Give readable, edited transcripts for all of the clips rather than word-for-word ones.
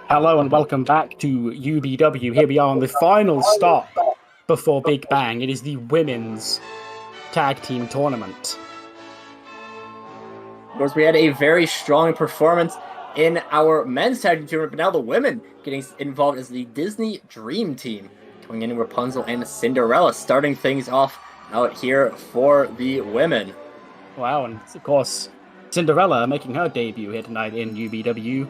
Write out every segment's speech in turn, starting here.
Hello and welcome back to UBW. Here we are on the final stop before Big Bang. It is the women's tag team tournament. Of course, we had a very strong performance in our men's tag team tournament, but now the women getting involved as the Disney Dream Team, coming in Rapunzel and Cinderella, starting things off out here for the women. Wow, and of course, Cinderella making her debut here tonight in UBW.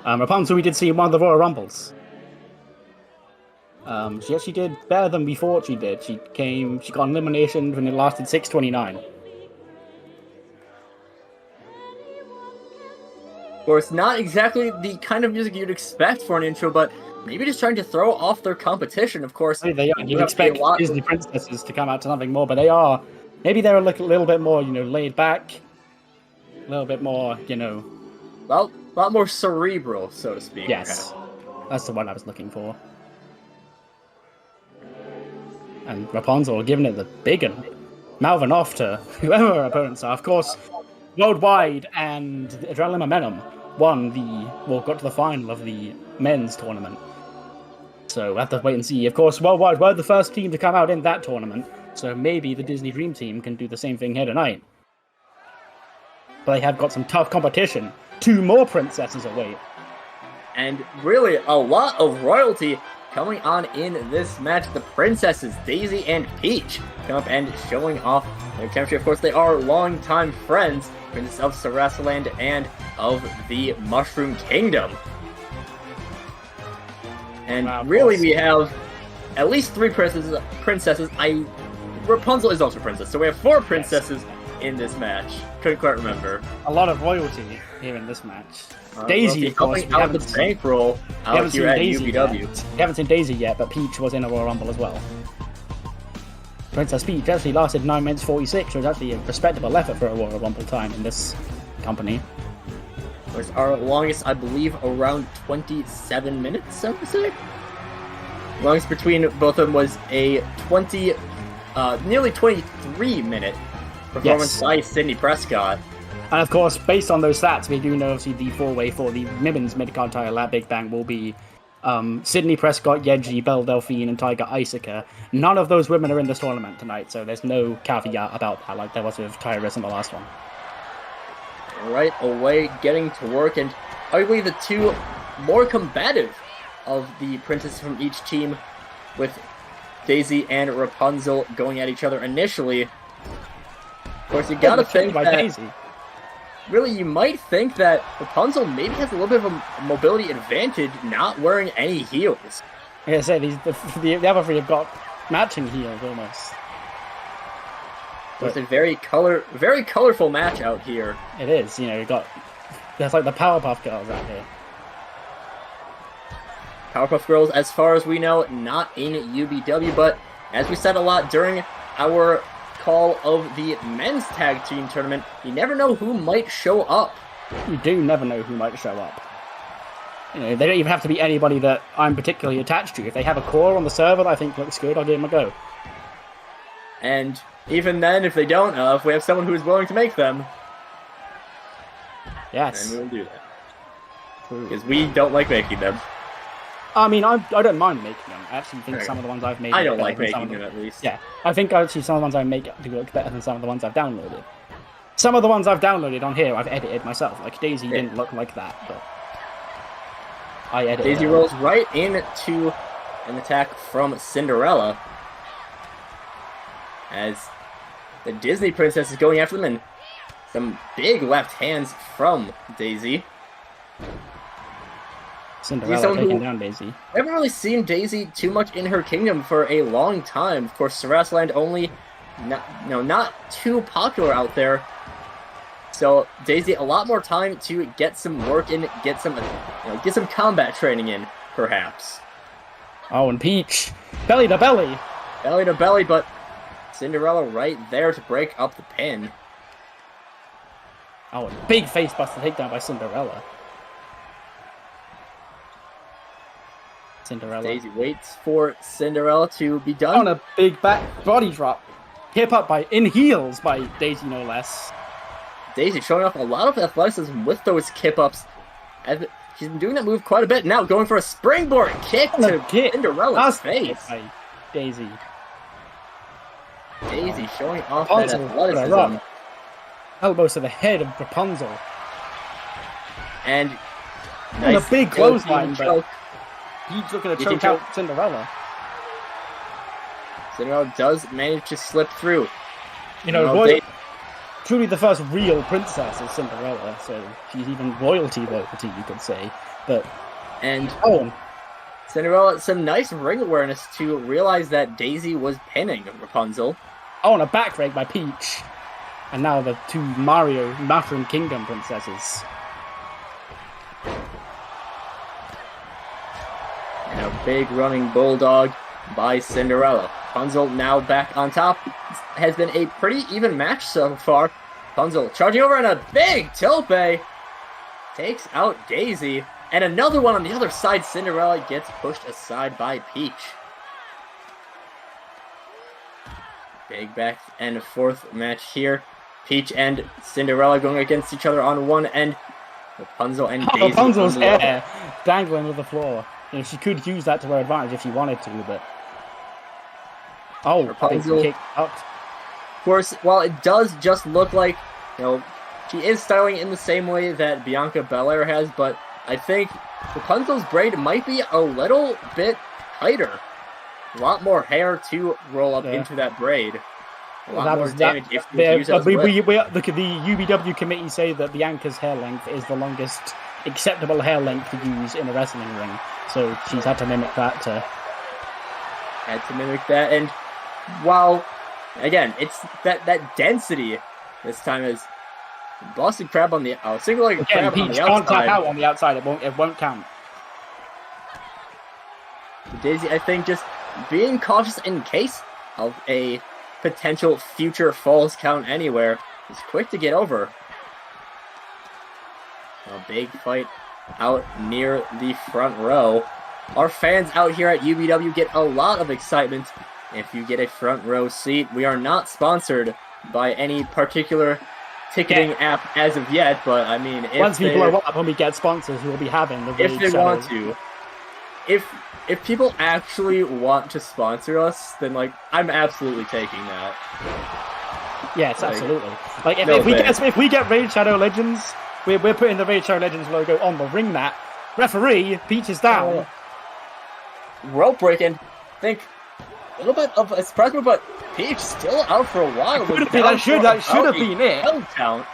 Rapunzel we did see in one of the Royal Rumbles. She actually did better than we thought she did. She got an elimination when it lasted 6:29. Of course, not exactly the kind of music you'd expect for an intro, but maybe just trying to throw off their competition, of course. They are. You expect Disney princesses to come out to something more, but they are. Maybe they're a little bit more, laid back. A little bit more, Well, a lot more cerebral, so to speak. Yes. That's the one I was looking for. And Rapunzel giving it the big one, mouthing off to whoever her opponents are. Of course, Worldwide and Adrenaline Momentum got to the final of the men's tournament. So we'll have to wait and see. Of course, Worldwide were the first team to come out in that tournament, so maybe the Disney Dream Team can do the same thing here tonight. But they have got some tough competition. 2 more princesses await. And really, a lot of royalty coming on in this match. The princesses, Daisy and Peach, come up and showing off their chemistry. Of course, they are longtime friends, Princess of Sarasaland and of the Mushroom Kingdom. And really, we have at least 3 princesses. Rapunzel is also a princess, so we have 4 princesses in this match. Couldn't quite remember. A lot of royalty here in this match. Daisy, of course, we haven't seen bankroll out here at UBW. We haven't seen Daisy yet, but Peach was in a Royal Rumble as well. Princess Peach actually lasted 9 minutes 46, which was actually a respectable effort for a Royal Rumble time in this company. It was our longest, I believe, around 27 minutes, I would say. Longest between both of them was a nearly 23-minute performance by Sydney Prescott. And of course, based on those stats, we do know obviously the 4-way for the women's mid-card title at Big Bang will be Sydney Prescott, Yeji, Belle Delphine, and Tiger Isaka. None of those women are in this tournament tonight, so there's no caveat about that like there was with Tyrus in the last one. Right away, getting to work, and arguably the 2 more combative of the princesses from each team, with Daisy and Rapunzel going at each other initially. Of course, you gotta think that... Daisy. Really, you might think that Rapunzel maybe has a little bit of a mobility advantage not wearing any heels. Like I say, the other 3 have got matching heels almost. It's a very colorful match out here. It is, there's like the Powerpuff Girls out here. Powerpuff Girls, as far as we know, not in UBW, but as we said a lot during our call of the men's tag team tournament, you never know who might show up. You do never know who might show up. They don't even have to be anybody that I'm particularly attached to. If they have a core on the server that I think looks good, I'll give them a go. And even then, if they don't, if we have someone who is willing to make them, yes, then we'll do that. Because we don't like making them. I mean, I don't mind making them. I actually think some of the ones I've made... I don't like making them, at least. Yeah, I think actually some of the ones I make do look better than some of the ones I've downloaded. Some of the ones I've downloaded on here, I've edited myself. Like, Daisy didn't look like that, but... I edited Daisy rolls right into an attack from Cinderella. As the Disney princess is going after them, and some big left hands from Daisy. Cinderella taking down Daisy. We haven't really seen Daisy too much in her kingdom for a long time. Of course, Sarasaland only, not too popular out there. So Daisy, a lot more time to get some work in, get some combat training in, perhaps. Oh, and Peach, belly to belly, but Cinderella right there to break up the pin. Oh, a big face buster takedown by Cinderella. Daisy waits for Cinderella to be done. On a big back body drop. Hip up in heels by Daisy, no less. Daisy showing off a lot of athleticism with those kip ups. She's been doing that move quite a bit. Now going for a springboard kick to Cinderella's face. By Daisy. Daisy showing off that athleticism. Elbows to the head of Rapunzel. And a big clothesline, but he's looking to choke out Cinderella. Cinderella does manage to slip through. You know, truly the first real princess is Cinderella, so she's even royalty, you could say. But Cinderella, some nice ring awareness to realize that Daisy was pinning Rapunzel. Oh, and a back rake by Peach. And now the two Mushroom Kingdom princesses. And a big running bulldog by Cinderella. Rapunzel now back on top. Has been a pretty even match so far. Rapunzel charging over and a big tope. Takes out Daisy. And another one on the other side. Cinderella gets pushed aside by Peach. Big back and forth match here. Peach and Cinderella going against each other on one end. Rapunzel and Daisy. Rapunzel's hair dangling to the floor. You know, she could use that to her advantage if she wanted to, but... Oh, Rapunzel kick out. Of course, while it does just look like, you know, she is styling in the same way that Bianca Belair has, but I think Rapunzel's braid might be a little bit tighter. A lot more hair to roll up into that braid. A lot more damage if you use it as a whip. Look at the UBW committee say that Bianca's hair length is the longest acceptable hair length to use in a wrestling ring. So she's had to mimic that and while again it's that density this time is Boston Crab on the single-legged crab on the outside. Can't tap out on the outside, it won't count. Daisy, I think, just being cautious in case of a potential future falls count anywhere, is quick to get over. A big fight out near the front row. Our fans out here at UBW get a lot of excitement if you get a front row seat. We are not sponsored by any particular ticketing app as of yet, but I mean, once we blow up and we get sponsors, we'll be having the if they want to. If people actually want to sponsor us, then like I'm absolutely taking that. Yes, absolutely. Like if we get Raid Shadow Legends, we're putting the Raid Shadow Legends logo on the ring mat. Referee, Peach is down. Rope breaking. Think a little bit of a surprise move, but Peach still out for a while. That should have been it. Count.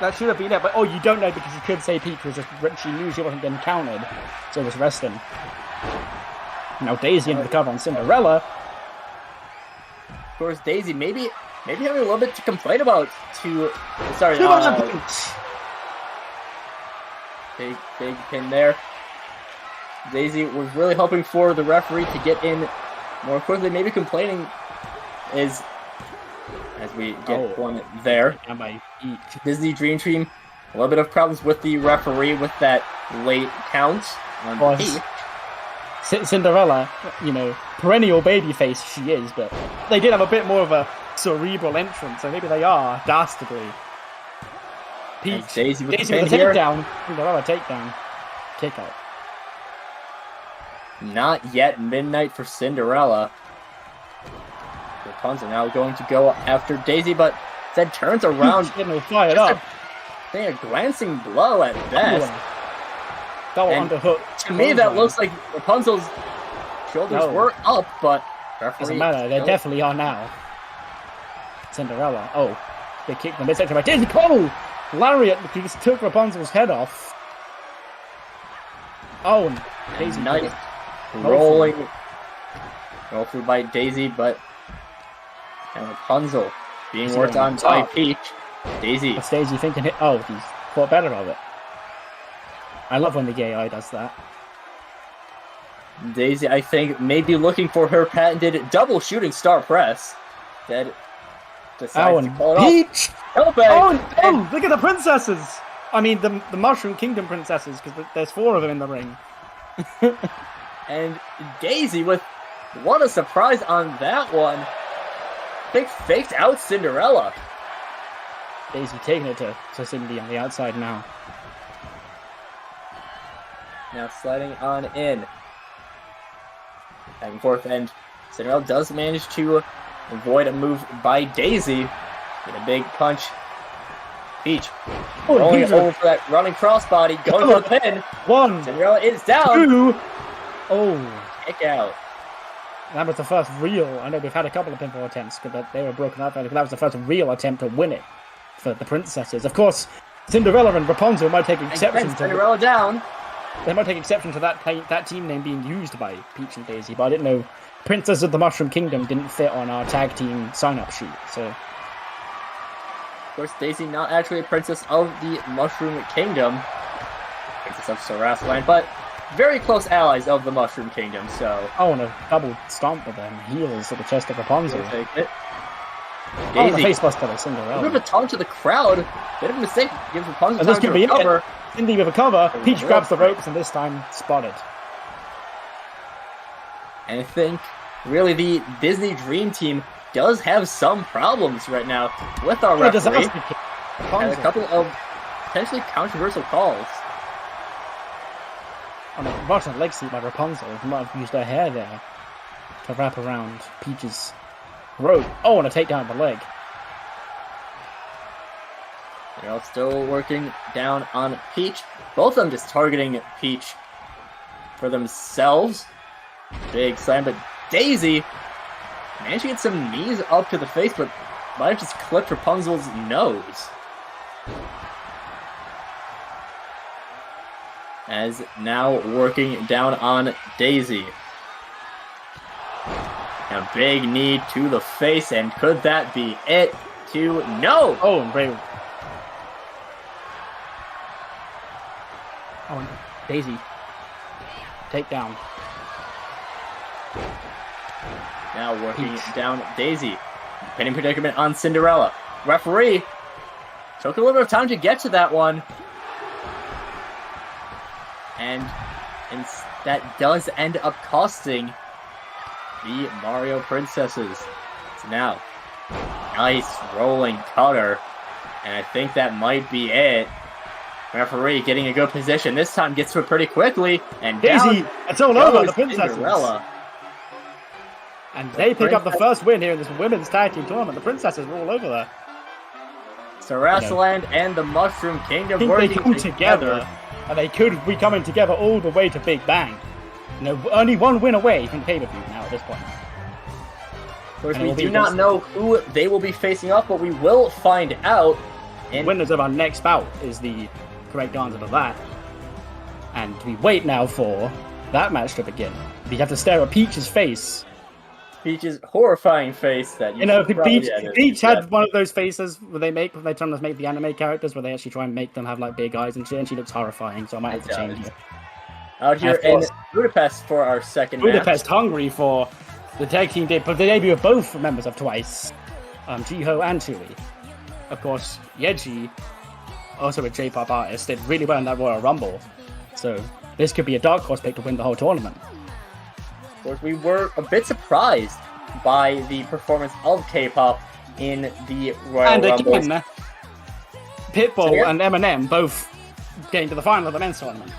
That should have been it, but you don't know because you could say Peach was just she knew she wasn't getting counted, so it was resting. Now Daisy into the cover on Cinderella. Of course, Daisy maybe having a little bit to complain about. Big pin there. Daisy was really hoping for the referee to get in more quickly. Maybe complaining is as we get one there. Disney Dream Team, a little bit of problems with the referee with that late count on Peach. Cinderella, you know, perennial babyface she is, but they did have a bit more of a cerebral entrance, so maybe they are dastardly. Peach, Daisy with the takedown. Cinderella takedown. Kick out. Not yet midnight for Cinderella. Rapunzel now going to go after Daisy, but then turns around. Fired up. A glancing blow at best. Double underhook. To me, that looks like Rapunzel's shoulders were up, but doesn't matter. They definitely are now. Cinderella. Oh, they kicked the midsection by Daisy. Oh, lariat just took Rapunzel's head off. Oh, and Daisy. Nice rolling. Roll through by Daisy, but and Rapunzel being worked on by Peach. Daisy. What's Daisy thinking? Oh, he's thought better of it. I love when the gay eye does that. Daisy, I think, may be looking for her patented double shooting star press. That decides to call it Peach! Oh, look at the princesses! I mean, the Mushroom Kingdom princesses, because there's 4 of them in the ring. And Daisy with, what a surprise on that one. I think faked out Cinderella. Daisy taking it to Cindy on the outside now. Now sliding on in. Back and forth, and Cinderella does manage to avoid a move by Daisy. Get a big punch. Peach rolling over for that running crossbody, going for the pin. 1, Cinderella is down. 2. Oh. Kick out. That was the first real. I know we've had a couple of pinfall attempts, but they were broken up. That was the first real attempt to win it for the princesses. Of course, Cinderella and Rapunzel might take exception to Cinderella down. They might take exception to that team name being used by Peach and Daisy, but I didn't know Princess of the Mushroom Kingdom didn't fit on our tag team sign-up sheet. So, of course, Daisy not actually a princess of the Mushroom Kingdom, princess of Sarasa Land, but very close allies of the Mushroom Kingdom. So, and a double stomp with them heels to the chest of Rapunzel. Take it. Daisy. The face buster to Cinderella. A bit of a taunt to the crowd. Bit of a mistake. Gives Rapunzel time to recover. Cindy with a cover. Peach grabs the ropes and this time spotted. And I think really the Disney Dream Team does have some problems right now with our referee. And a couple of potentially controversial calls. On a bottom leg sweep by Rapunzel, who might have used her hair there to wrap around Peach's rope. Oh, and a takedown of the leg. They're all still working down on Peach. Both of them just targeting Peach for themselves. Big slam, but Daisy managed to get some knees up to the face, but might have just clipped Rapunzel's nose. As now working down on Daisy. A big knee to the face, and could that be it? No! Oh, and Bray. Oh, and Daisy. Takedown. Now working down Daisy. Pinning predicament on Cinderella. Referee took a little bit of time to get to that one. And that does end up costing the Mario Princesses. So now, nice rolling cutter. And I think that might be it. Referee getting a good position. This time gets to it pretty quickly. And Daisy, it's all over the Princesses. Cinderella. And they pick up the first win here in this women's tag team tournament. The Princesses were all over there. Sarasa Land and the Mushroom Kingdom working together. And they could be coming together all the way to Big Bang. Only one win away from pay-per-view now at this point. Of course, we do not know who they will be facing up, but we will find out. The winners of our next bout is the correct answer to that. And we wait now for that match to begin. We have to stare at Peach's face. Peach's horrifying face that Peach had one of those faces where they try to make the anime characters where they actually try and make them have like big eyes and shit, and she looks horrifying, so I might have to change it. Out here in Budapest for our second match. Budapest hungry for the tag team debut of both members of Twice, Jiho and Chewie. Of course, Yeji, also a J-pop artist, did really well in that Royal Rumble, so this could be a dark horse pick to win the whole tournament. Of course, we were a bit surprised by the performance of K-pop in the Royal Rumble. And again, Pitbull and Eminem both getting to the final of the men's tournament.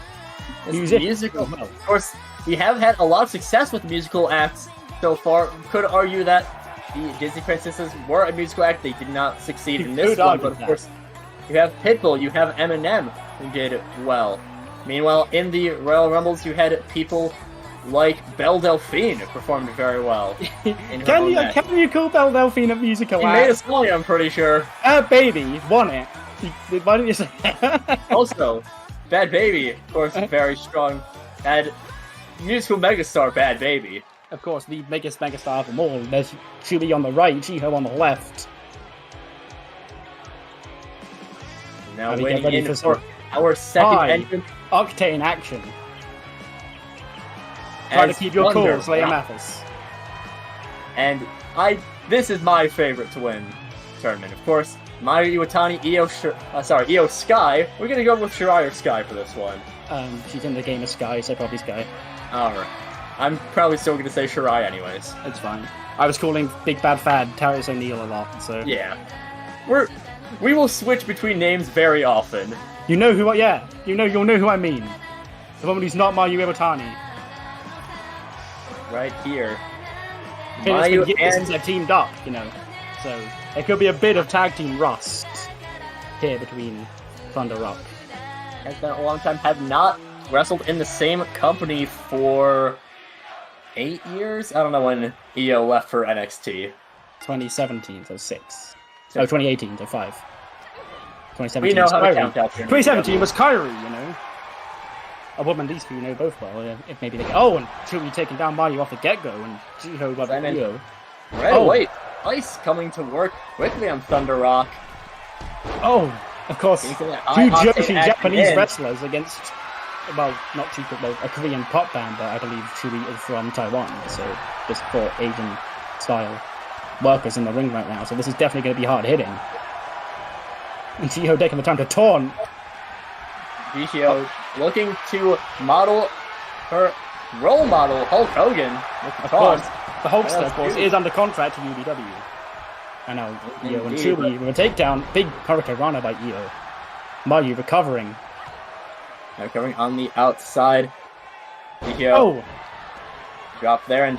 Musical. Of course, we have had a lot of success with musical acts so far. Could argue that the Disney Princesses were a musical act. They did not succeed in this one, but of course, you have Pitbull, you have Eminem, who did well. Meanwhile, in the Royal Rumbles, you had people like Belle Delphine performed very well. Can you call Belle Delphine a musical act? He made a song, I'm pretty sure. Baby won it. Why didn't you say Also, Bad Baby, of course, very strong. Had musical megastar Bad Baby. Of course, the biggest megastar of them all. There's Chewie on the right, Jiho on the left. Now waiting in for our second entrance. Octane action. Try to keep your cool, Slayer Mathis. And this is my favorite to win tournament. Of course, Mayu Iwatani, Io Sky. We're gonna go with Shirai or Sky for this one. She's in the game of Sky, so probably Sky. Alright. I'm probably still gonna say Shirai anyways. It's fine. I was calling Big Bad Fad Tarius O'Neill a lot, so... Yeah. We will switch between names very often. You'll know who I mean. The woman who's not Mayu Iwatani. Right here. Mayu Mayu and they're teamed up, you know. So there could be a bit of tag team rust here between Thunder Rock. Has been a long time. Have not wrestled in the same company for 8 years. I don't know when Io left for NXT. 2017, so 6. Oh, 2018, so 5. 2017 We know was how to Kyrie. count out here. 2017 was Kyrie, you know. A woman these two know both well. If maybe they and Chewie taking down Mayu off the get-go, and Jiho got Io. Right, wait. Ice coming to work quickly on Thunder Rock. Oh, of course. Two Joshi Japanese wrestlers against, well, not two, but a Korean pop band, but I believe Chewie is from Taiwan, so just for Asian-style workers in the ring right now, so this is definitely going to be hard-hitting. And Jiho taking the time to taunt. Jiho looking to model her role model, Hulk Hogan. Of course, the Hulkster, of course, is under contract to UBW. And now Io and Chewie with a takedown. Big Hurricane Rana by Io. Mayu recovering. Now coming on the outside. Jiho drop there, and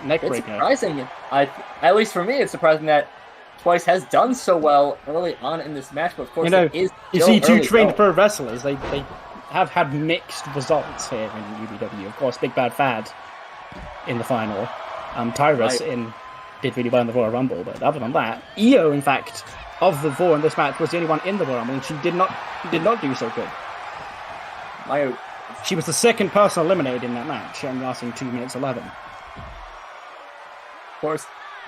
neck it's breaker. surprising. At least for me, it's surprising that Twice has done so well early on in this match, but of course, it is you see two trained pro wrestlers. They have had mixed results here in UBW. Of course, Big Bad Fad in the final. Tyrus did really well in the Royal Rumble, but other than that, Io, in fact, of the four in this match, was the only one in the Royal Rumble, and she did not do so good. She was the second person eliminated in that match, and lasting 2 minutes 11. Of course,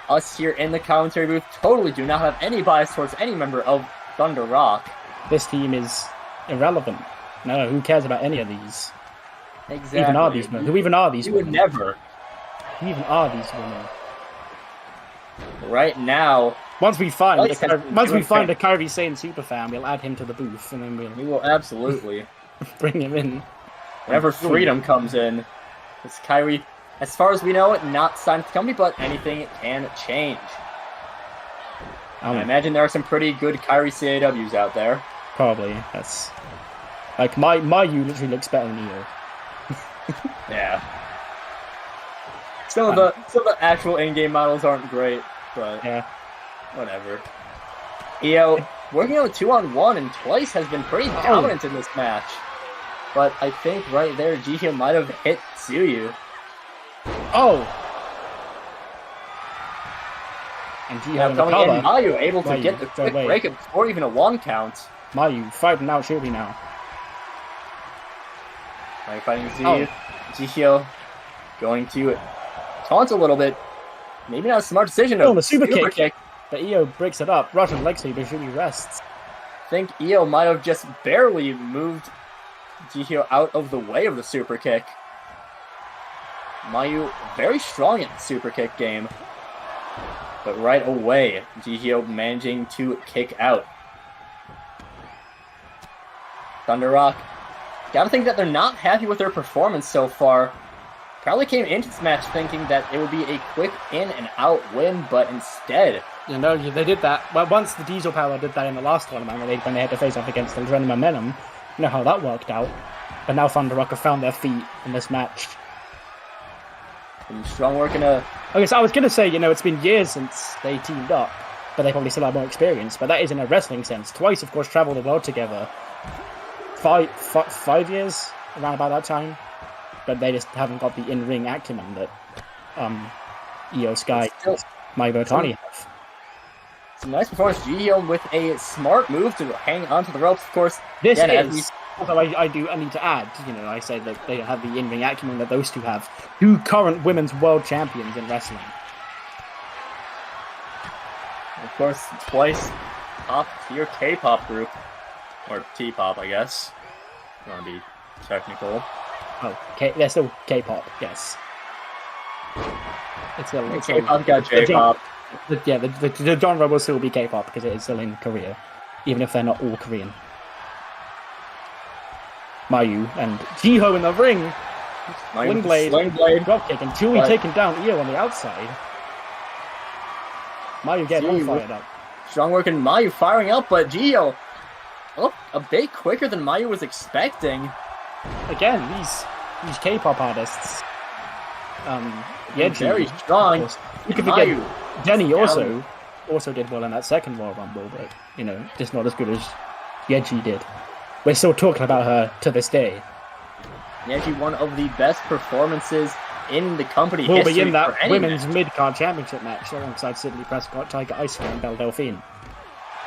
us here in the commentary booth totally do not have any bias towards any member of Thunder Rock. This team is irrelevant. No, who cares about any of these? Exactly. Who even are these You women? would never. Who even are these women? Right now, once we find a Kairi Sane superfan, we'll add him to the booth, and then we will absolutely bring him in. Whenever Freedom comes in, it's Kairi. As far as we know, not signed to the company, but anything can change. I imagine there are some pretty good Kairi CAWs out there. Probably. That's like Mayu literally looks better than Io. Yeah. Some of the actual in-game models aren't great, but yeah, whatever. Io working on a 2-on-1, and Twice has been pretty dominant in this match. But I think right there, Jiho might have hit Tsuyu. And Jiho coming in, Mayu able to get the quick break before even a 1 count. Mayu fighting out Chewie now. Mayu fighting Tsuyu. Jiho going to taunt a little bit. Maybe not a smart decision. The super kick. But Io breaks it up. Russian leg sweep, but Chewie rests. I think Io might have just barely moved Jiho out of the way of the super kick. Mayu very strong at the super kick game. But right away, Jiho managing to kick out. Thunder Rock. Gotta think that they're not happy with their performance so far. Probably came into this match thinking that it would be a quick in and out win, but instead... You know, they did that. Well, once the Diesel Power did that in the last tournament, when they had to face off against the Adrenaline Momentum, you know how that worked out. But now Thunder Rock have found their feet in this match. And strong work in a... Okay, so I was going to say, it's been years since they teamed up, but they probably still have more experience. But that is in a wrestling sense. Twice, of course, traveled the world together. 5 years, around about that time. But they just haven't got the in-ring acumen that Io Sky and Mayu Iwatani have. Some nice performance. Jiho with a smart move to hang onto the ropes, of course. This is... Although I need to add, I say that they have the in-ring acumen that those two have. 2 current women's world champions in wrestling. Of course, Twice top-tier K-pop group. Or T-pop, I guess. If you want to be technical. They're still K-pop, yes. It's K-pop got J-pop. The genre will still be K-pop because it is still in Korea. Even if they're not all Korean. Mayu and Jiho in the ring. Sling blade, dropkick, and Chewie taking down Io on the outside. Mayu getting all fired up. Strong work and Mayu firing up, but Jiho a bit quicker than Mayu was expecting. again, these K-pop artists, Yeji, very strong. You can forget Jenny also did well in that second Royal Rumble, but you know, just not as good as Yeji did. We're still talking about her to this day. Yeji, one of the best performances in the company Will history be in that for women's match. mid-card championship match alongside Sidney Prescott, Tiger Ice and Belle Delphine.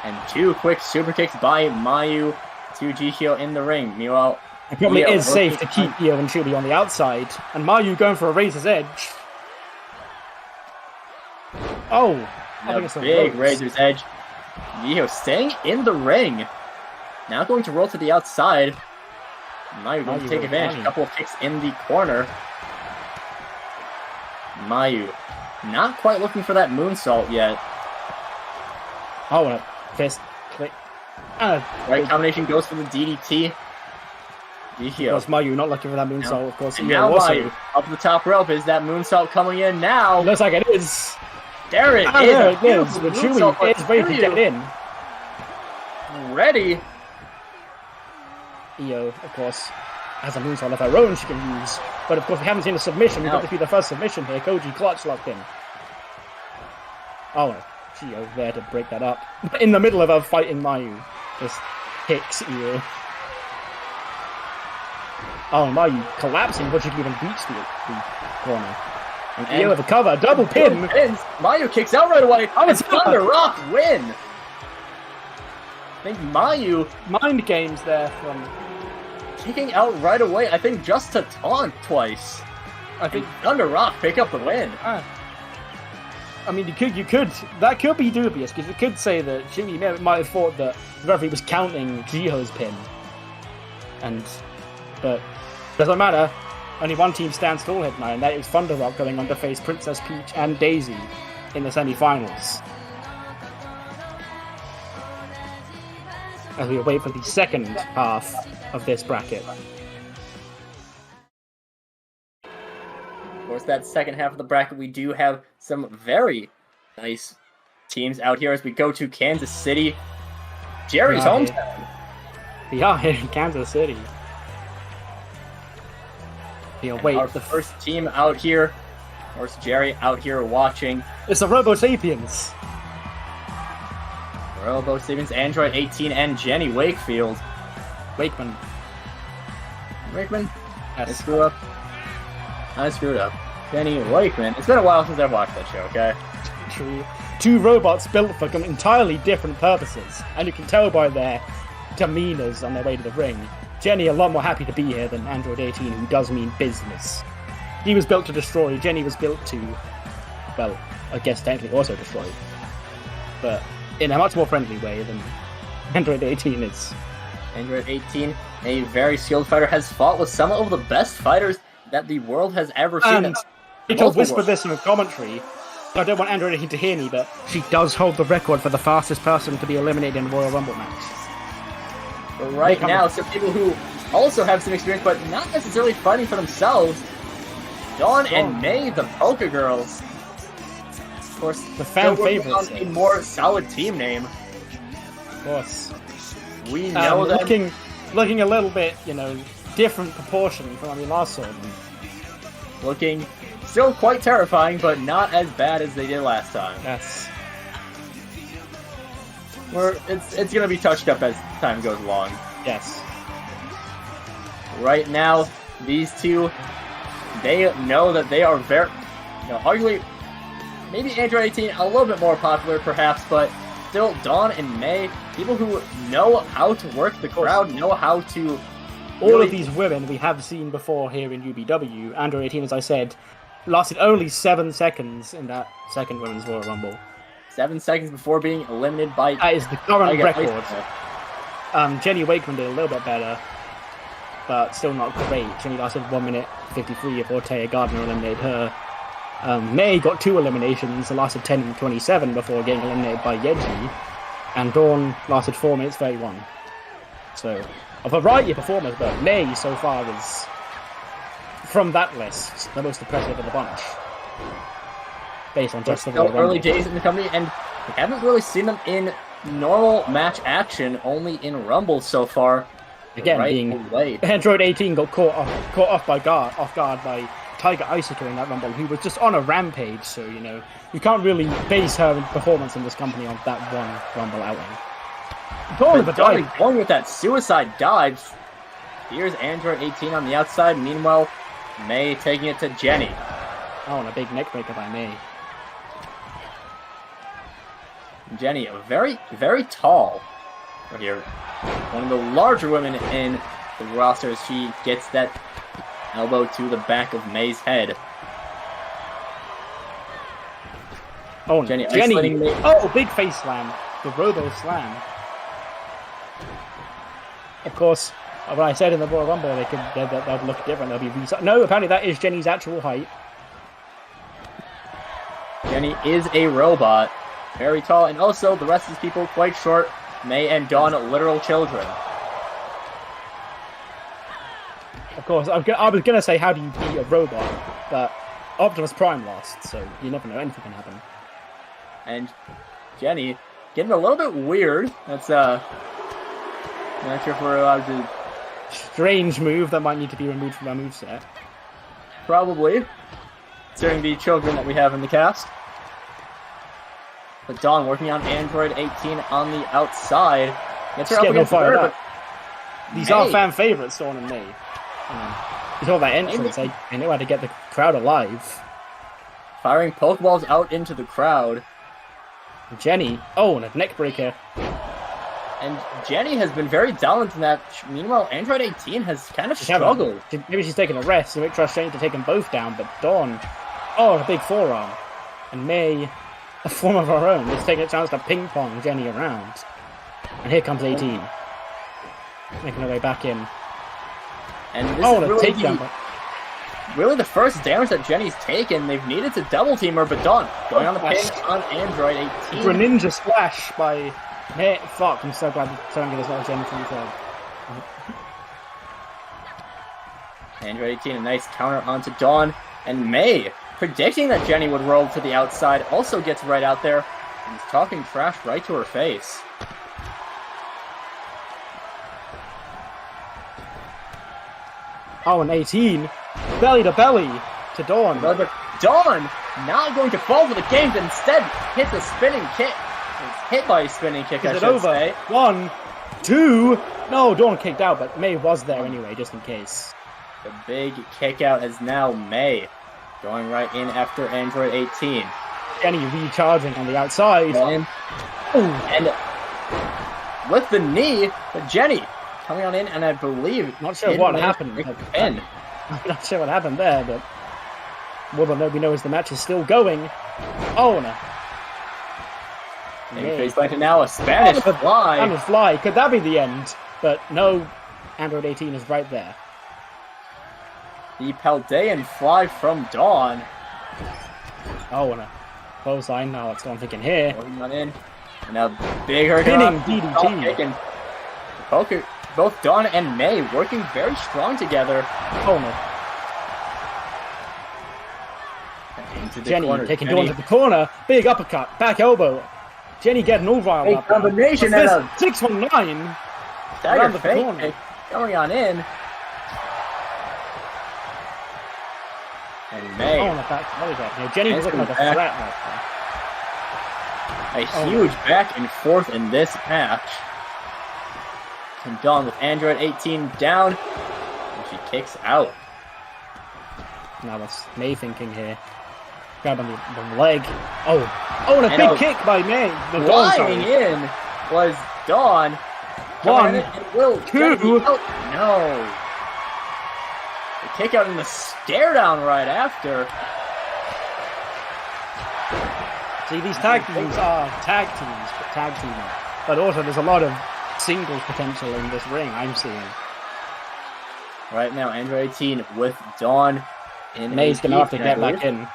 And 2 quick super kicks by Mayu to Jihyo in the ring. Meanwhile, It probably Io is safe to working keep Io and Chewie on the outside, and Mayu going for a razor's edge. Oh, I think it's a big ropes. razor's edge. Jihyo staying in the ring. Now going to roll to the outside. Mayu going to take advantage. A couple of kicks in the corner. Mayu not quite looking for that moonsault yet. Oh, and a fist click. Right combination goes for the DDT. Of course, Mayu not looking for that moonsault. Of course, And Io now also. Mayu up the top rope. Is that moonsault coming in now? Looks like it is. There it is. There A it is. beautiful But moonsault Chewie for is ready to get in. Ready. Io, of course, has a moonsault of her own she can use. But of course, we haven't seen a submission. We've got to be the first submission here. Koji clutch locked in. Oh, Io there to break that up. In the middle of her fighting Mayu. Just hits Io. Oh, Mayu collapsing before she can even reach the corner. And Io with a cover. Double pin. Mayu kicks out right away. Oh, It's it's Thunder Rock win. I think Mayu Mind games there from... kicking out right away. I think just to taunt twice. I think Thunder Rock pick up the win. I mean, you could, that could be dubious, because it could say that Chewie might have thought that the referee was counting Jiho's pin. But, doesn't matter. Only one team stands tall here tonight, and that is Thunder Rock going on to face Princess Peach and Daisy in the semi-finals. As we wait for the second half of this bracket. Of course, that second half of the bracket, we do have some very nice teams out here as we go to Kansas City, Jerry's hometown. We are here in Kansas City. Our first team out here, of course, Jerry out here watching. It's the Robo Sapiens. Robo Stevens, Android 18, and Jenny Wakefield. Wakeman. Yes. I screwed up. Jenny Wakeman. It's been a while since I've watched that show, okay? True. Two robots built for entirely different purposes, and you can tell by their demeanors on their way to the ring. Jenny a lot more happy to be here than Android 18, who does mean business. He was built to destroy, Jenny was built to, well, I guess technically also destroy. But in a much more friendly way than Android 18 is. Android 18, a very skilled fighter, has fought with some of the best fighters that the world has ever seen. And I can whisper this in a commentary. I don't want Android 18 to hear me, but she does hold the record for the fastest person to be eliminated in a Royal Rumble match. But right now, some people who also have some experience, but not necessarily fighting for themselves. Dawn and May, the Polka Girls. Of course, the fan favorites. A more solid team name. Of course. We know that. Looking a little bit, different proportion from when we last saw them. Looking still quite terrifying, but not as bad as they did last time. Yes. It's going to be touched up as time goes along. Yes. Right now, these two, they know that they are very, arguably, maybe Android 18 a little bit more popular perhaps, but still Dawn and May, people who know how to work the crowd, know how to... All of these women we have seen before here in UBW. Android 18, as I said, lasted only 7 seconds in that second Women's Royal Rumble. 7 seconds before being eliminated by... That is the current record. Jenny Wakeman did a little bit better, but still not great. She only lasted 1 minute 53 before Taya Gardner eliminated her. May got 2 eliminations and lasted 10:27 before getting eliminated by Yeji, and Dawn lasted 4 minutes 31. So, a variety of performers, but May so far is, from that list, the most impressive of the bunch. Based on just the early days in the company, and we haven't really seen them in normal match action, only in Rumble so far. Again, right being away. Android 18 got caught off guard by Tiger Isuka in that Rumble, who was just on a rampage. So you can't really base her performance in this company on that one Rumble outing. Going with that suicide dive. Here's Android 18 on the outside. Meanwhile, May taking it to Jenny. Oh, and a big neck breaker by May. Jenny, very, very tall. Right here, one of the larger women in the roster as she gets that elbow to the back of May's head. Oh, Jenny. Oh, big face slam. The Robo Slam. Of course, when I said in the Royal Rumble, they'd look different. They'll be no, apparently that is Jenny's actual height. Jenny is a robot. Very tall, and also the rest of these people quite short. May and Dawn, literal children. Of course, I was going to say, how do you beat a robot? But Optimus Prime lost, so you never know. Anything can happen. And Jenny getting a little bit weird. That's, not sure if we're allowed to... Strange move that might need to be removed from our moveset. Probably. Considering the children that we have in the cast. But Dawn working on Android 18 on the outside. Gets her up against her, but these are fan favorites, Dawn and May. You saw that entrance, they know how to get the crowd alive. Firing Pokeballs out into the crowd. Jenny, and a neck breaker. And Jenny has been very dominant in that. Meanwhile, Android 18 has kind of struggled. Maybe she's taking a rest, so it trusts Jenny to take them both down, but Dawn, a big forearm. And May, a form of her own, is taking a chance to ping-pong Jenny around. And here comes 18. Making her way back in. And this is really the first damage that Jenny's taken. They've needed to double team her, but Dawn going on the pin on Android 18. Greninja splash by May. Fuck, I'm so glad someone gave us not a Jenny from the third. Android 18, a nice counter onto Dawn. And May, predicting that Jenny would roll to the outside, also gets right out there. And he's talking trash right to her face. And 18, belly to belly to Dawn. But Dawn not going to fall for the game, but instead hits a spinning kick. It's hit by a spinning kick, I should say. 1, 2. No, Dawn kicked out, but May was there anyway, just in case. The big kick out is now May going right in after Android 18. Jenny recharging on the outside. And with the knee, but Jenny coming on in, and I believe... Not sure what happened. I'm not sure what happened there, but... What we know is the match is still going. No. Face planted now, a Spanish fly. Spanish fly. Could that be the end? But no, Android 18 is right there. The Paldean fly from Dawn. And a clothesline. Now that's what I'm thinking here. Working on in. And now bigger pinning DDT. Both Dawn and May working very strong together. Jenny taking Dawn to the corner. Big uppercut. Back elbow. Jenny getting all riled up. Combination and a 619. Dagger fake going on in. And May. Jenny was looking like a threat right there. A huge back and forth in this match. And Dawn with Android 18 down. And she kicks out. Now what's May thinking here? Grabbing the leg. And a big kick by May. Flying in was Dawn. 1, 2. No. The kick out and the stare down right after. See, these tag teams are tag teams. But also there's a lot of singles potential in this ring, I'm seeing. Right now, Android 18 with Dawn in May's going to have to get back in.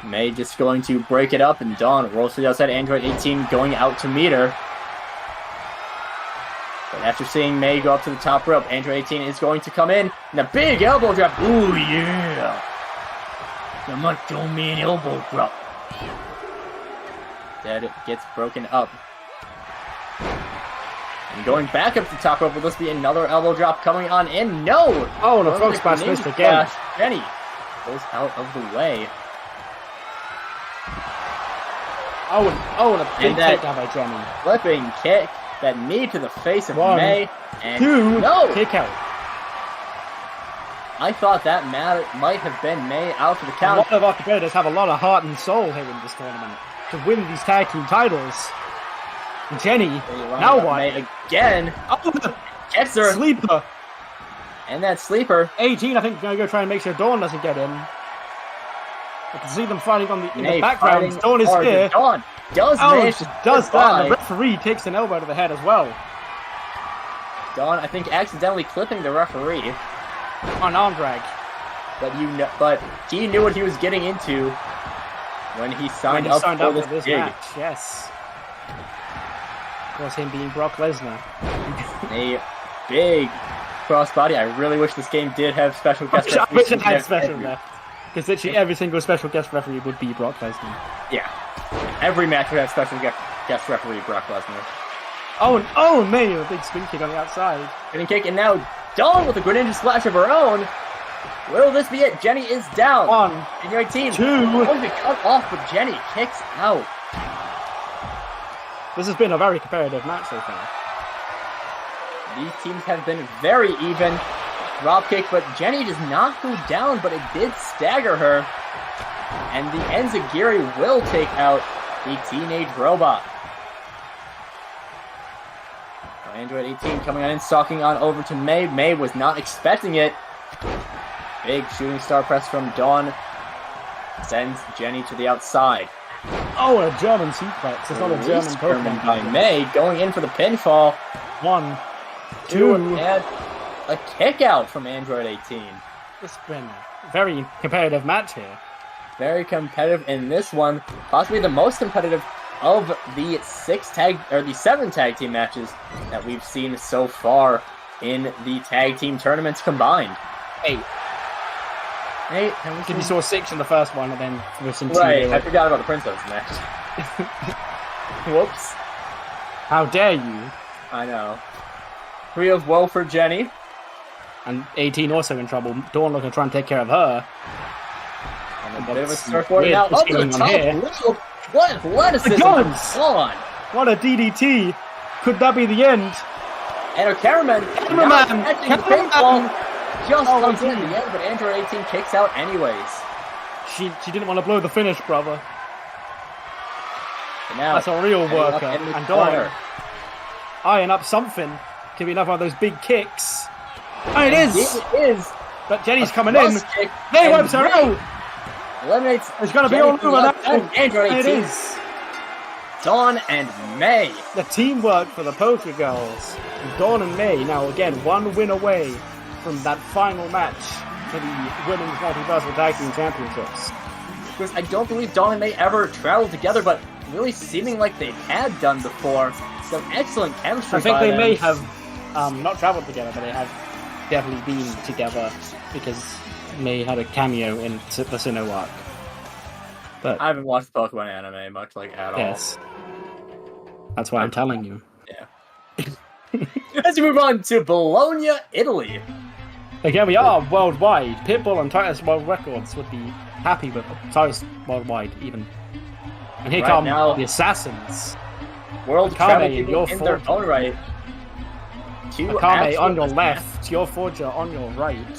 May just going to break it up, and Dawn rolls to the outside. Android 18 going out to meet her. But after seeing May go up to the top rope, Android 18 is going to come in. And a big elbow drop. Ooh, yeah. The Macho Man elbow drop. That gets broken up. And going back up the top rope, will this be another elbow drop coming on in? No! Oh, and a frog splash missed again. Jenny goes out of the way. Oh, and a big takedown by Jenny. Flipping kick, that knee to the face of May. And 2, no! kick out. I thought that might have been May out for the count. A lot of our competitors have a lot of heart and soul here in this tournament to win these tag team titles. And Jenny, now what? May again. Oh, gets her. Sleeper. And that sleeper. 18, I think, going to go try and make sure Dawn doesn't get in. I can see them fighting in the background. Dawn is here. Dawn does manage to does that. And the referee takes an elbow to the head as well. Dawn, I think, accidentally clipping the referee. On arm drag. But he knew what he was getting into when he signed up for this match. Yes. Of course, him being Brock Lesnar. A big crossbody. I really wish this game did have special guest referees. I wish it had special ref. Because literally every single special guest referee would be Brock Lesnar. Yeah. Every match would have special guest referee Brock Lesnar. Oh, man, a big spin kick on the outside. Spinning kick, and now Dawn with a Greninja splash of her own. Will this be it? Jenny is down. 1, and your team 2. going to cut off, but Jenny kicks out. This has been a very competitive match so far. These teams have been very even. Drop kick, but Jenny does not go down, but it did stagger her. And the Enziguri will take out the Teenage Robot. Android 18 coming on in, stalking on over to May. May was not expecting it. Big shooting star press from Dawn. Sends Jenny to the outside. Oh, a German suplex. It's not a German Pokemon. By May, going in for the pinfall. 1, 2. And a kick out from Android 18. It's been a very competitive match here. Very competitive in this one. Possibly the most competitive of the 7 tag team matches that we've seen so far in the tag team tournaments combined. 8. Because you saw 6 in the first one, and then with some 2. Right, I forgot about the Princess match. Whoops. How dare you? I know. 3 of woe for Jenny. And 18 also in trouble. Dawn looking to try and take care of her. And a bit of a surfboard now up to the top. What athleticism from Dawn! What a DDT! Could that be the end? And a cameraman just comes in the end, but Android 18 kicks out anyways. She didn't want to blow the finish, brother. Now, that's a real worker. And Dawn eyeing up something. Could be another one of those big kicks. Oh, it is! It is! But Jenny's coming in. May wipes her out! Eliminates. It's going to be all over that. Android 18. It is. Dawn and May. The teamwork for the Poker Girls. Dawn and May now again 1 win away from that final match for the Women's Multiversal Tag Team Championships. Because I don't believe Dawn and May ever traveled together, but really seeming like they had done before. Some excellent chemistry. I think they may have not traveled together, but they have definitely been together because May had a cameo in the Sinnoh arc. But I haven't watched Pokemon anime much, at all. Yes. That's why I'm telling you. Yeah. As we move on to Bologna, Italy. Again, we are worldwide. Pitbull and Titus World Records would be happy with Titus Worldwide, even. And here come the Assassins. World Akame in your their own right. Akame on your left, your Forger on your right.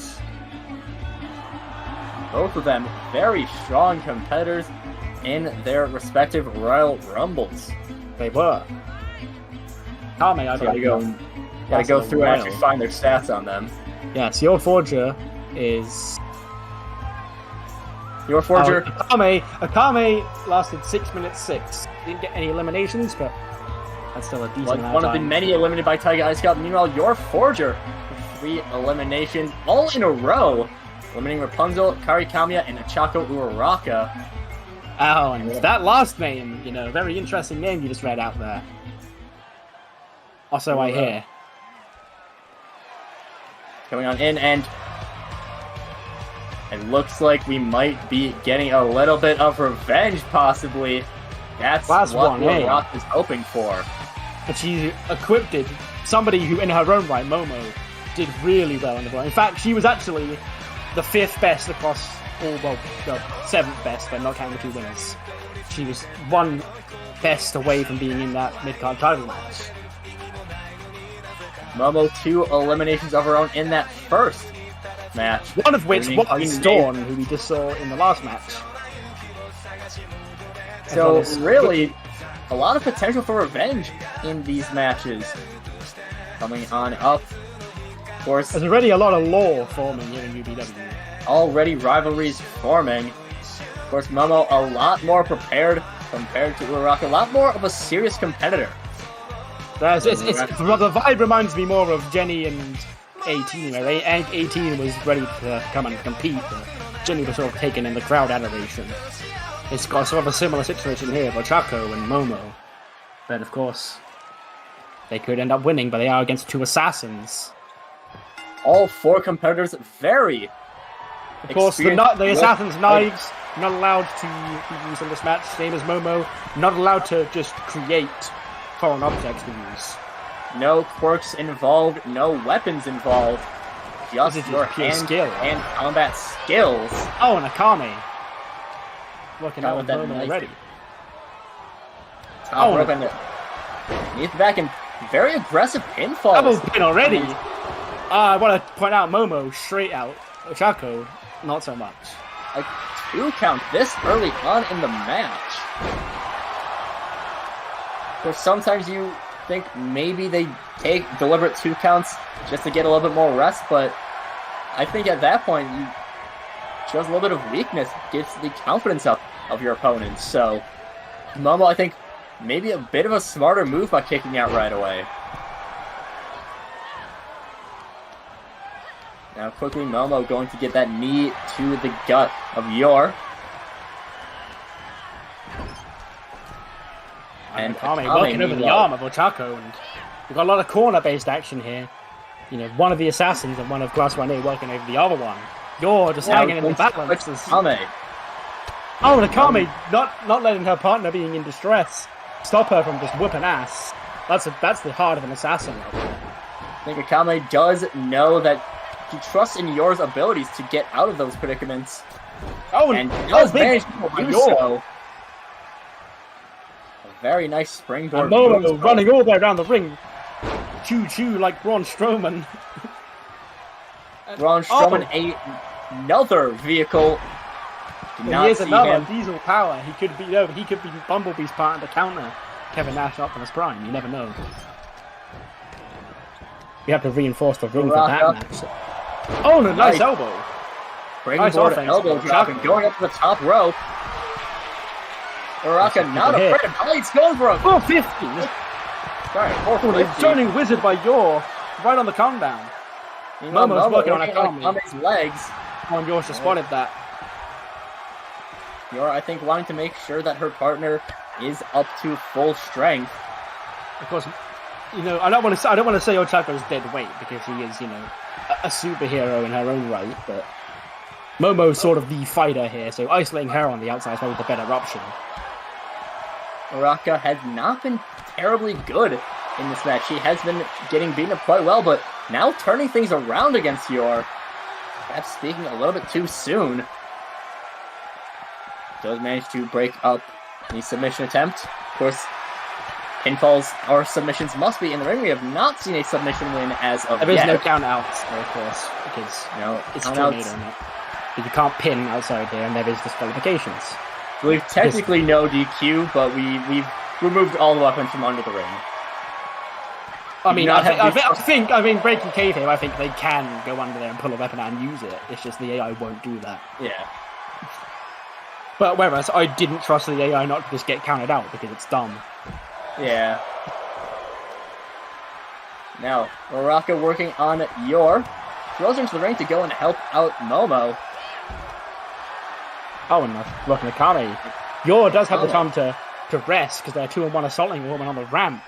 Both of them very strong competitors in their respective Royal Rumbles. They were. Akame, I gotta go through and actually find their stats on them. Yes, your Forger is... Your Forger... Akame lasted 6 minutes 6. Didn't get any eliminations, but that's still a decent amount of time. One of the many eliminated by Tiger Ice Scout. Meanwhile, your Forger, 3 eliminations all in a row. Eliminating Rapunzel, Kari Kamiya, and Achako Uraraka. Oh, and that last name, very interesting name you just read out there. Also, I hear. Coming on in, and it looks like we might be getting a little bit of revenge, possibly. That's what Uraraka is hoping for. But she equipped somebody who, in her own right, Momo, did really well in the Royal. In fact, she was actually the 5th best across all, well, the 7th best, but not counting the 2 winners. She was 1 best away from being in that mid-card title match. Momo 2 eliminations of her own in that first match. One of which was Dawn, who we just saw in the last match. So really, a lot of potential for revenge in these matches coming on up. Of course, there's already a lot of lore forming here in UBW. Already rivalries forming. Of course, Momo a lot more prepared compared to Uraraka, a lot more of a serious competitor. The vibe reminds me more of Jenny and 18, where 18 was ready to come and compete, but Jenny was sort of taken in the crowd adoration. It's got sort of a similar situation here for Chaco and Momo. But of course, they could end up winning, but they are against 2 assassins. All 4 competitors very Of course, the assassin's knives, not allowed to be used in this match, same as Momo, not allowed to just create foreign objects to use. No quirks involved, no weapons involved. Just your hand skill and combat skills. Oh, and Akame. Working out with Momo already. Top rope and needs back in very aggressive pinfalls. Double pin already. I want to point out Momo straight out. Chaco, not so much. A 2 count this early on in the match. Or sometimes you think maybe they take deliberate 2 counts just to get a little bit more rest, but I think at that point you shows a little bit of weakness, gets the confidence up of your opponents. So Momo, I think, maybe a bit of a smarter move by kicking out right away. Now quickly Momo going to get that knee to the gut of Yor. And Akame working over the arm of Ochako, and we've got a lot of corner-based action here. You know, one of the assassins and one of Glass 1A working over the other one. You're just hanging in the balance. Akame. Oh, and Akame not letting her partner being in distress stop her from just whooping ass. That's the heart of an assassin. I think Akame does know that he trusts in Yor's abilities to get out of those predicaments. Oh, and does manage to do so. Very nice springboard. And Momo running all the way around the ring. Choo-choo like Braun Strowman. Braun Strowman, another vehicle. Here's another diesel power. He could be Bumblebee's partner to counter Kevin Nash Optimus Prime. You never know. We have to reinforce the ring for that match. Oh, a nice elbow. Springboard elbow drop and going up to the top rope. Uraraka not afraid of heights, going for a 450. Sorry, 450. Turning wizard by Yor, right on the countdown. Momo's working on Akame's legs. Oh, Yor just spotted that. Yor, I think, wanting to make sure that her partner is up to full strength. Of course, you know, I don't want to say Ochako's dead weight because she is, you know, a superhero in her own right, but Momo's sort of the fighter here, so isolating her on the outside is probably the better option. Uraraka has not been terribly good in this match. She has been getting beaten up quite well, but now turning things around against Yor. Perhaps speaking a little bit too soon. Does manage to break up the submission attempt. Of course, pinfalls or submissions must be in the ring. We have not seen a submission win as of yet. There is no count outs, of course, because it's tornado. You can't pin outside here, and there is disqualifications. We've technically no DQ, but we've removed all the weapons from under the ring. I mean, breaking kayfabe, I think they can go under there and pull a weapon out and use it. It's just the AI won't do that. Yeah. But whereas I didn't trust the AI not to just get counted out because it's dumb. Yeah. Now, Uraraka working on Yor. Throws her into the ring to go and help out Momo. Oh, and working Akame. Yor does have the time to rest because they're 2-on-1 assaulting a woman on the ramp.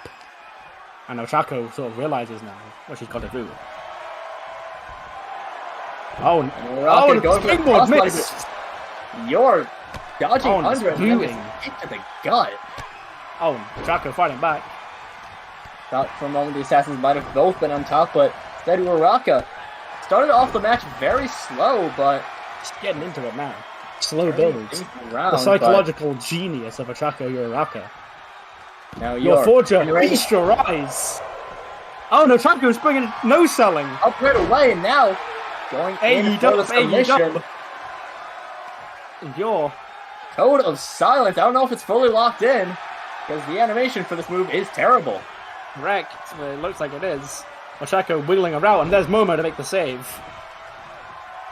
And Ochako sort of realizes now what she's got to do. And the springboard missed! Yor dodging under it and hit to the gut. Oh, Ochako fighting back. Thought for a moment the Assassins might have both been on top, but instead Uraraka started off the match very slow, but just getting into it now. Slow builds. The psychological genius of Ochako Uraraka. Now your fortune, feast your eyes. Oh no, Chaco's bringing no selling. Up right away, and now going in for the submission. Your Code of Silence. I don't know if it's fully locked in, because the animation for this move is terrible. Correct. It looks like it is. Ochako wiggling around, and there's Momo to make the save.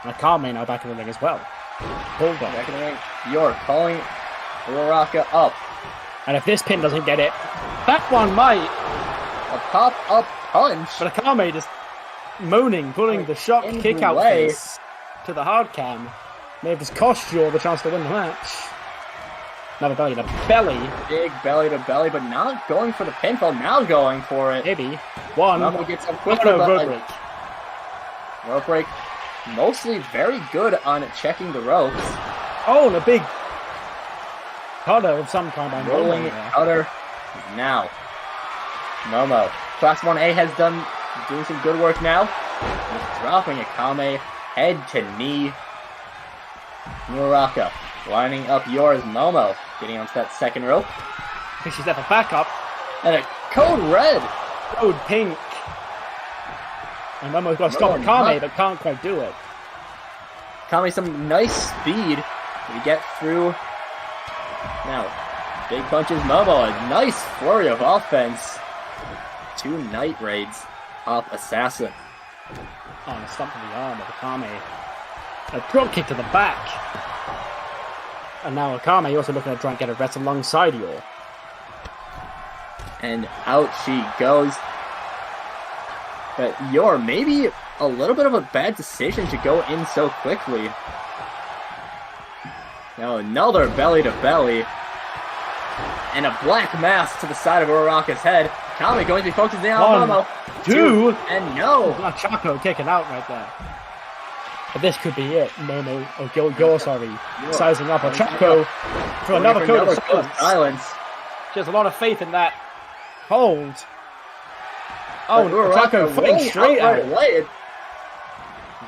And Akame now back in the ring as well. Hold on. Back in the ring. You're calling Uraraka up. And if this pin doesn't get it, that one might. A pop-up punch. But Akame just moaning, pulling the shock kick-out face to the hard cam. May have just cost you the chance to win the match. Another belly to belly. Big belly to belly, but not going for the pinfall. Now going for it. Maybe. One. Momo gets up quickly, rope but break. Rope break. Mostly very good on checking the ropes. Oh, and a big cutter of some kind. I'm rolling cutter. Now, Momo. Class 1A has doing some good work now. Just dropping Akame head to knee. Uraraka lining up yours. Momo getting onto that second rope. I think she's there for backup. And a code red. Code pink. And Momo's got to stop Akame, but can't quite do it. Akame some nice speed to get through. Now, big punches Momo. A nice flurry of offense. 2 night raids off Assassin. Oh, and a stomp to the arm of Akame. A drop kick to the back. And now Akame also looking to try and get a rest alongside Yor. And out she goes. But Yor, maybe a little bit of a bad decision to go in so quickly. Now another belly to belly. And a black mask to the side of Uraraka's head. Akame going to be focusing on Momo. 2. And no. Ochako kicking out right there. But this could be it. Momo, or Yor, sorry. Sizing up Ochako for another code of silence. She has a lot of faith in that hold. Oh, Ochako footing straight out.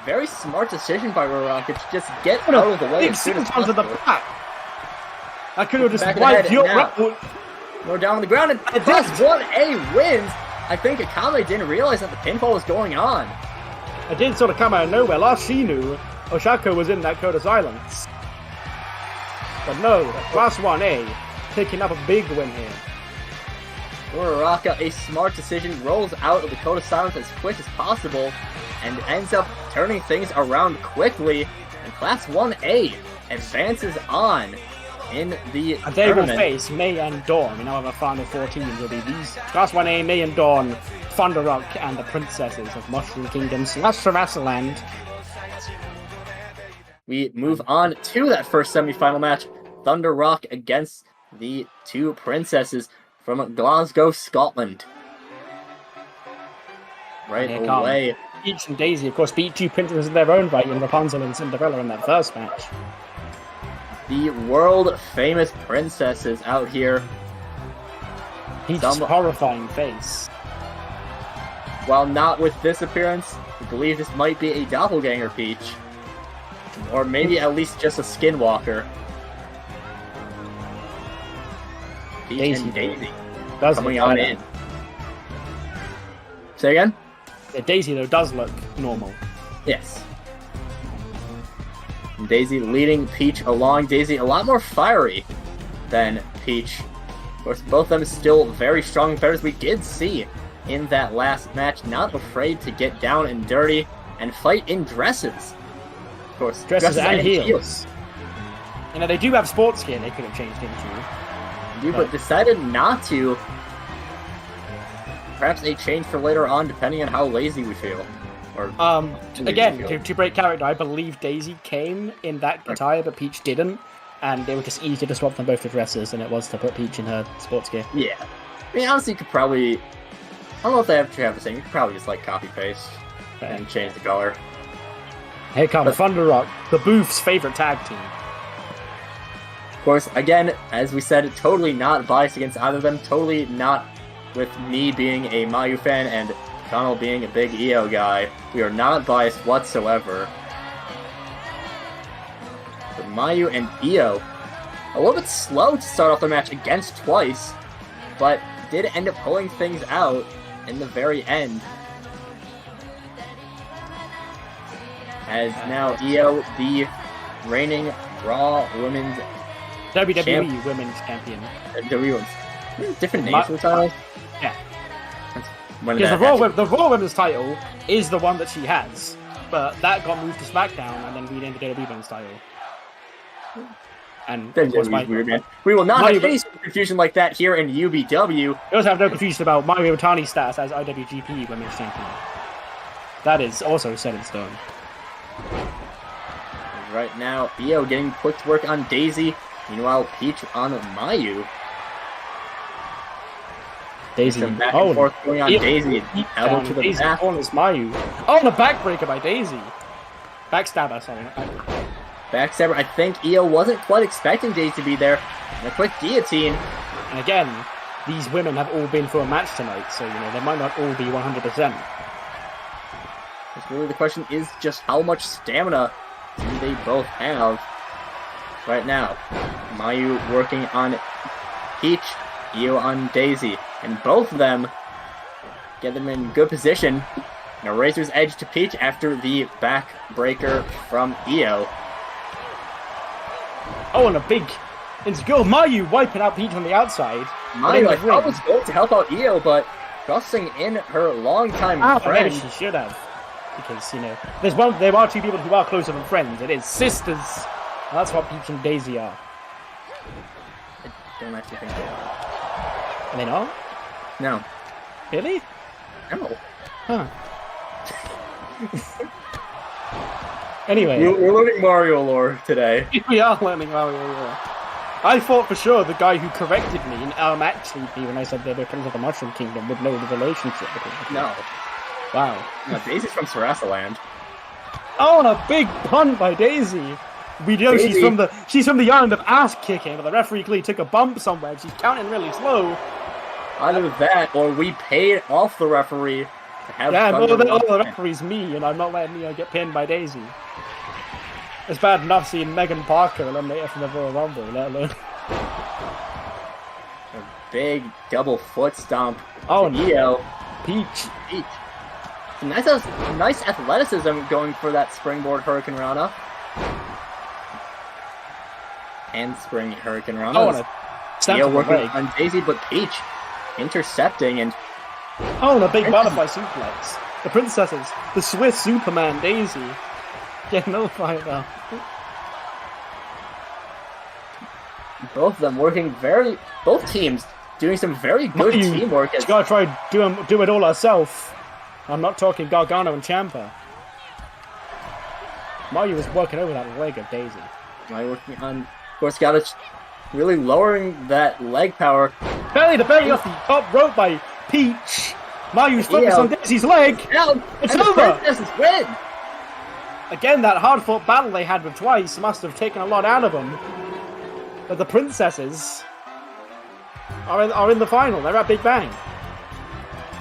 Very smart decision by Uraraka to just get out of the way as soon as possible. The back. I could have just wiped Yor out. We're down on the ground, and Class 1A wins. I think Akame didn't realize that the pinfall was going on. It did sort of come out of nowhere. Last she knew, Ochako was in that code of silence. But no, Class 1A picking up a big win here. Uraraka, a smart decision, rolls out of the code of silence as quick as possible and ends up turning things around quickly. And Class 1A advances on in the and they will face May and Dawn. We now have a final 4 teams. Will be these Class 1A, May and Dawn, Thunder Rock, and the Princesses of Mushroom Kingdom / Sarassaland. We move on to that first semi-final match. Thunder Rock against the 2 Princesses from Glasgow, Scotland. Right away. Peach and Daisy, of course, beat 2 princesses in their own right in Rapunzel and Cinderella in that first match. The world-famous princesses out here. Peach's horrifying face. While not with this appearance, I believe this might be a doppelganger Peach. Or maybe at least just a skinwalker. Peach and Daisy coming on in. Say again? Yeah, Daisy, though, does look normal. Yes. And Daisy leading Peach along. Daisy a lot more fiery than Peach. Of course, both of them still very strong competitors. We did see in that last match, not afraid to get down and dirty and fight in dresses. Of course, dresses and heels. You know, they do have sports gear they could have changed into. But decided not to. Perhaps a change for later on, depending on how lazy we feel. Or again, to break character, I believe Daisy came in that attire, but Peach didn't, and they were just easier to swap them both to dresses than it was to put Peach in her sports gear. Yeah. I mean, honestly, you could probably... I don't know if they actually have the same. You could probably just, like, copy-paste and change the color. Here comes Thunder Rock, the Booth's favorite tag team. Of course, again, as we said, totally not biased against either of them, totally not with me being a Mayu fan and Connell being a big Io guy, we are not biased whatsoever. But Mayu and Io, a little bit slow to start off their match against Twice, but did end up pulling things out in the very end. As now Io, the reigning Raw Women's WWE Women's Champion. WWE different names for the title? Yeah. Because the Raw Women's title is the one that she has, but that got moved to SmackDown and then renamed the WWE Women's title. And of course, weird, man. We will not have any sort of confusion like that here in UBW. We also have no confusion about Mayu Iwatani's status as IWGP Women's Champion. That is also set in stone. Right now, Io getting quick to work on Daisy. Meanwhile, Peach on Mayu. Daisy. Some back and forth going on Daisy. Elbow to the Daisy back. corners Mayu. Oh, and a backbreaker by Daisy. Backstabber, sorry. Backstabber. I think Io wasn't quite expecting Daisy to be there. And a quick guillotine. And again, these women have all been for a match tonight, so, they might not all be 100%. Because really the question is just how much stamina do they both have right now. Mayu working on Peach, Io on Daisy. And both of them get them in good position. And a razor's edge to Peach after the backbreaker from Io. Oh, and a big... It's good. Mayu wiping out Peach on the outside. Mayu, I thought was going to help out Io, but trusting in her longtime friend. Maybe she should have. Because, there are two people who are closer than friends. It is sisters. And that's what Peach and Daisy are. I don't actually think they are. Are they not? No. Really? No. Huh. Anyway. We're learning Mario lore today. We are learning Mario lore. I thought for sure the guy who corrected me in actually when I said they were Prince of the Mushroom Kingdom would know the relationship between them. No. Wow. No, Daisy's from Sarasaland. Oh, and a big punt by Daisy. We know Daisy. she's from the island of ass kicking, but the referee clearly took a bump somewhere and she's counting really slow. Either that, or we paid off the referee to have the referee's me, and I'm not letting get pinned by Daisy. It's bad enough seeing Megan Parker eliminated from the Royal Rumble, let alone a big double foot stomp. Oh, Io. Peach. Nice athleticism going for that springboard Hurricane Rana. And spring Hurricane Rana. Io working on Daisy, but Peach intercepting and... Oh, and a big butterfly suplex. The princesses. The Swiss Superman Daisy. Getting notified now. Both of them working both teams doing some very good teamwork. She's gotta try do it all herself. I'm not talking Gargano and Ciampa. Mayu was working over that leg of Daisy. Mayu working on, of course, really lowering that leg power. Belly to belly off the top rope by Peach. Mayu's focused on Daisy's leg. It's over. Princesses win. Again, that hard-fought battle they had with Twice must have taken a lot out of them. But the princesses are in the final. They're at Big Bang.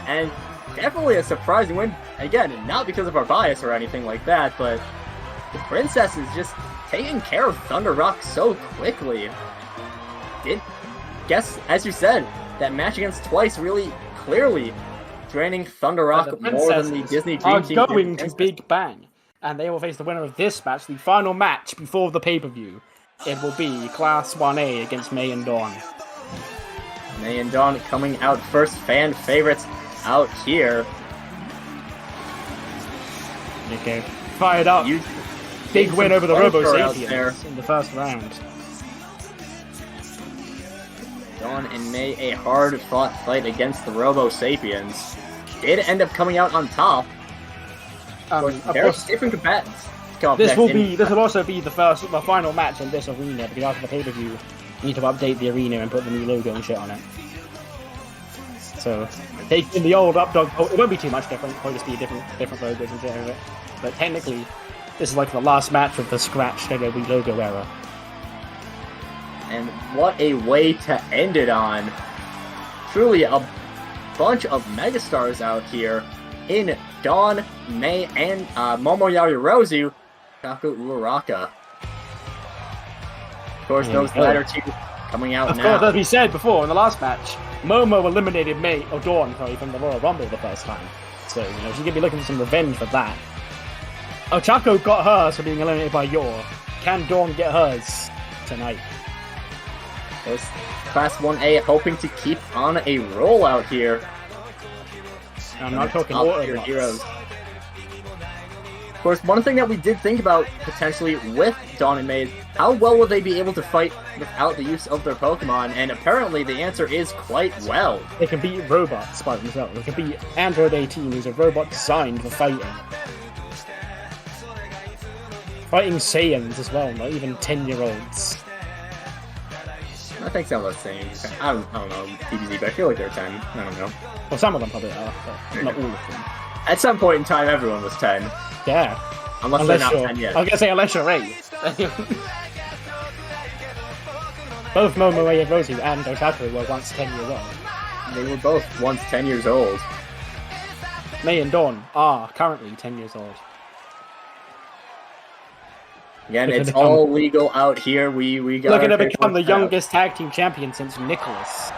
And definitely a surprising win. Again, not because of our bias or anything like that, but the princesses just taking care of Thunder Rock so quickly. As you said, that match against Twice really clearly draining Thunder Rock more than the Disney Dream Team. Are going to Big Bang. And they will face the winner of this match, the final match before the pay-per-view. It will be Class 1A against May and Dawn. May and Dawn coming out first, fan favorites out here. Okay, fired up. Big win over the Robo Sapiens in the first round. Dawn and May, a hard-fought fight against the Robo Sapiens. Did end up coming out on top. Of course, different combatants. This will also be the final match in this arena, because after the pay-per-view, you need to update the arena and put the new logo and shit on it. So, taking the old Updog, it won't be too much different, it'll just be different logos and shit over it. But technically, this is like the last match of the scratched WWE logo era. And what a way to end it on. Truly a bunch of megastars out here in Dawn, May, and Momo Yaoyorozu, Chaco Uraraka. Of course, those latter two coming out now. Of course, as we said before in the last match, Momo eliminated May, or Dawn, sorry, from the Royal Rumble the first time. So, you know, she's going to be looking for some revenge for that. Chaco got hers for being eliminated by Yor. Can Dawn get hers tonight? This Class 1A hoping to keep on a roll out here. I'm not talking your heroes. Of course, one thing that we did think about potentially with Dawn and May is how well will they be able to fight without the use of their Pokemon, and apparently the answer is quite well. They can beat robots by themselves. They can beat Android 18, who's a robot designed for fighting. Fighting Saiyans as well, not even 10-year-olds. I think some of those same. I don't know TBZ, but I feel like they're 10. I don't know. Well, some of them probably are, but not all of them. At some point in time, everyone was 10. Yeah. Unless they're not 10 yet. I was going to say, unless you're 8. Both Momo Yaoyorozu and Otaku were once 10 years old. They were both once 10 years old. May and Dawn are currently 10 years old. Again, it's all legal out here. We got looking to become the youngest tag team champion since Nicholas.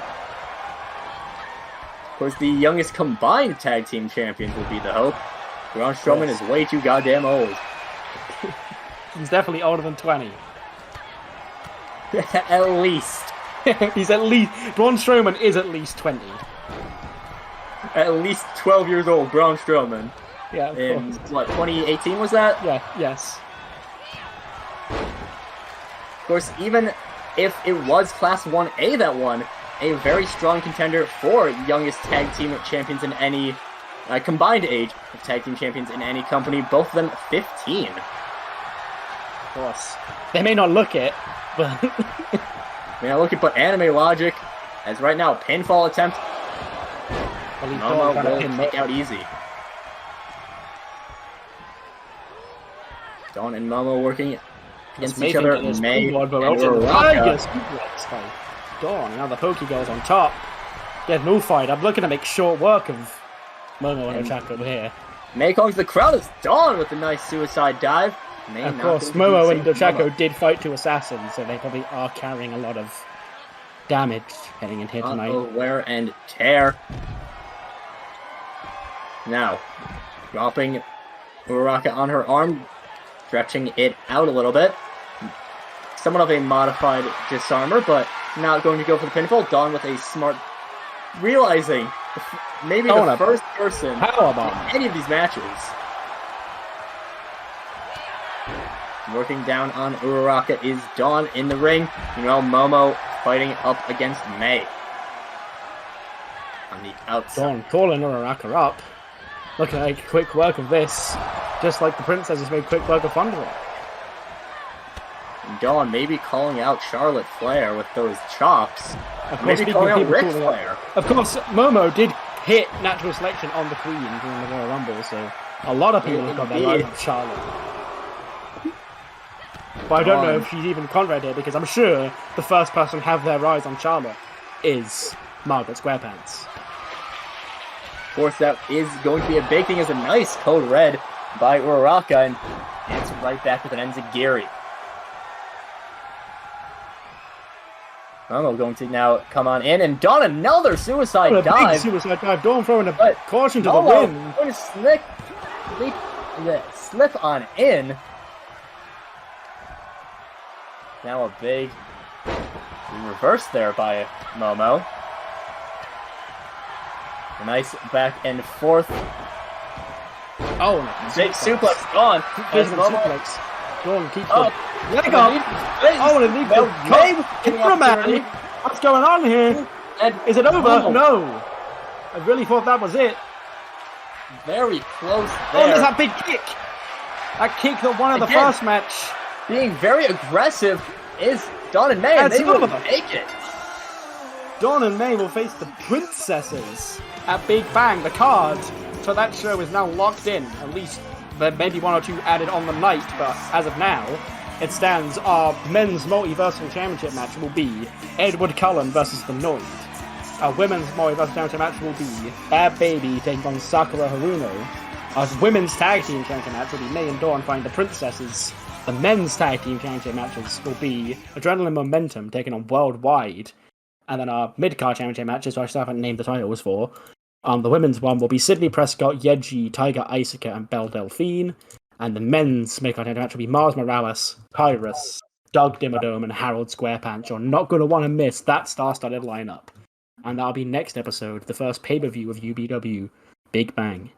Of course, the youngest combined tag team champions will be the hope. Braun Strowman is way too goddamn old. He's definitely older than 20. At least. He's at least... Braun Strowman is at least 20. At least 12 years old, Braun Strowman. Yeah, of in, course. what, 2018 was that? Yeah, yes. Of course, even if it was Class 1A that won, a very strong contender for youngest tag team champions in any combined age of tag team champions in any company, both of them 15. Of course. They may not look it, but... May not look it, but anime logic, as right now, pinfall attempt. Momo will take out easy. Dawn and Momo working against each other. May and Uraraka. Dawn, now the Pokegirl's on top. Yeah, no fight. I'm looking to make short work of Momo and Ochako here. May calls the crowd as Dawn with a nice suicide dive. Of course, Momo and Ochako did fight two assassins, so they probably are carrying a lot of damage heading in here tonight. Wear and tear. Now, dropping Uraraka on her arm, stretching it out a little bit. Somewhat of a modified disarmer, but not going to go for the pinfall. Dawn with a smart... Realizing maybe the first person in any of these matches. Working down on Uraraka is Dawn in the ring. Meanwhile, Momo fighting up against May. On the outside. Dawn calling Uraraka up. Looking at a quick work of this. Just like the Princess has made quick work of Thunder. Dawn maybe calling out Charlotte Flair with those chops. Of course, maybe calling out Ric Flair. Of course, Momo did hit Natural Selection on the Queen during the Royal Rumble, so a lot of people have got their eyes on Charlotte. But I don't know if she's even Conrad here, because I'm sure the first person to have their eyes on Charlotte is Margaret Squarepants. Of course, that is going to be a big thing as a nice code red by Uraraka, and it's right back with an Enzigiri. Momo going to now come on in, and Dawn another suicide dive. Big suicide dive. Dawn throwing a caution to the wind. Going to slip on in. Now a big reverse there by Momo. A nice back and forth. Oh, big suplex gone. Suplex. Dawn keeps leg up. Oh, and cameraman. What's going on here? Is it over? No. I really thought that was it. Very close there. Oh, there's that big kick. That kick that won in the first match. Being very aggressive is Dawn and May, and they will make it. Dawn and May will face the Princesses at Big Bang. The card for that show is now locked in. At least there may be one or two added on the night, but as of now, it stands our men's Multiversal Championship match will be Edward Cullen versus the Noid. Our women's Multiversal Tag Team match will be Bad Baby taking on Sakura Haruno. Our women's tag team championship match will be May and Dawn fighting the Princesses. The men's tag team championship matches will be Adrenaline Momentum taking on Worldwide. And then our mid-card championship matches, which I still haven't named the titles for. The women's one will be Sydney Prescott, Yeji, Tiger Isuka, and Belle Delphine. And the men's mid-card championship match will be Mars Morales, Tyrus, Doug Dimmadome, and Harold Squarepants. You're not going to want to miss that star-studded lineup. And that'll be next episode, the first pay-per-view of UBW, Big Bang.